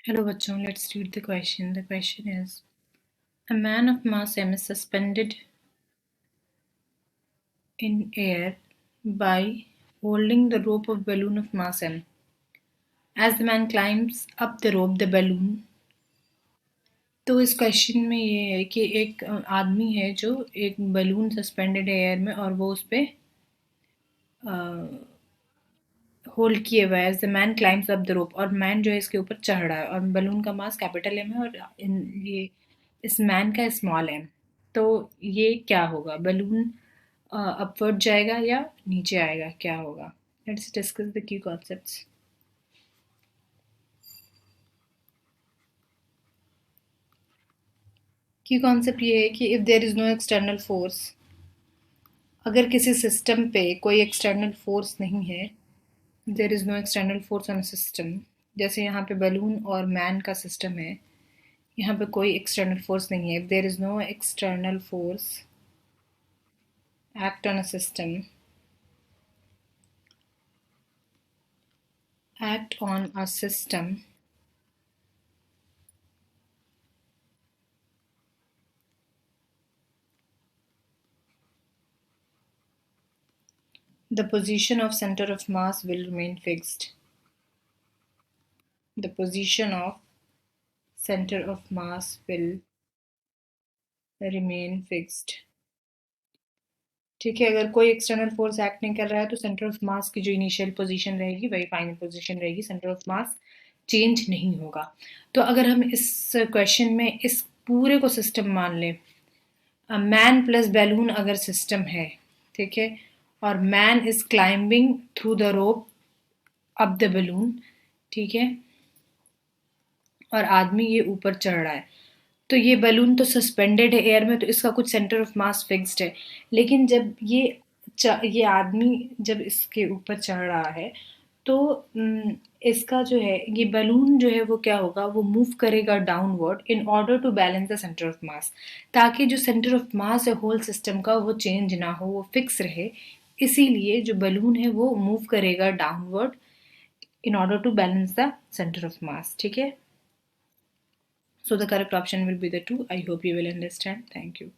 Hello बच्चों, let's read the question. The question is, a man of mass m is suspended in air by holding the rope of balloon of mass m. As the man climbs up the rope, the balloon. तो इस question में ये है कि एक आदमी है जो एक बलून सस्पेंडेड है एयर में और वो उस पे होल्ड किए हुआ है as the man climbs up the rope और मैन जो है इसके ऊपर चढ़ रहा है और बलून का मास कैपिटल एम है और ये इस मैन का स्मॉल एम। तो ये क्या होगा, बलून अपवर्ड जाएगा या नीचे आएगा, क्या होगा? Let's discuss the key concepts. Key concept ये है कि if there is no external force, अगर किसी सिस्टम पे कोई एक्सटर्नल फोर्स नहीं है, there is no external force on a system, जैसे यहाँ पे बलून और मैन का सिस्टम है, यहाँ पे कोई एक्सटर्नल फोर्स नहीं है। If there is no external force act on a system, act on a system, the position of center of mass will remain fixed. The position of center of mass will remain fixed. ठीक है, अगर कोई external force act नहीं कर रहा है तो centre of मास की जो इनिशियल पोजीशन रहेगी वही फाइनल पोजीशन रहेगी, सेंटर ऑफ मास चेंज नहीं होगा। तो अगर हम इस क्वेश्चन में इस पूरे को सिस्टम मान लें, मैन प्लस बैलून अगर सिस्टम है, ठीक है, और man is climbing through the rope up the balloon, ठीक है, और आदमी ये ऊपर चढ़ रहा है, तो ये बलून तो सस्पेंडेड है एयर में, तो इसका कुछ सेंटर ऑफ मास फिक्स्ड है। लेकिन जब ये आदमी जब इसके ऊपर चढ़ रहा है तो इसका जो है ये बलून जो है वो क्या होगा, वो मूव करेगा downward in order to balance the centre of mass, ताकि जो सेंटर ऑफ मास है होल सिस्टम का वो चेंज ना हो, वो फिक्स रहे। इसीलिए जो बलून है वो मूव करेगा downward in order to balance the center of mass. ठीक है, so the correct option will be the 2. I hope you will understand. Thank you.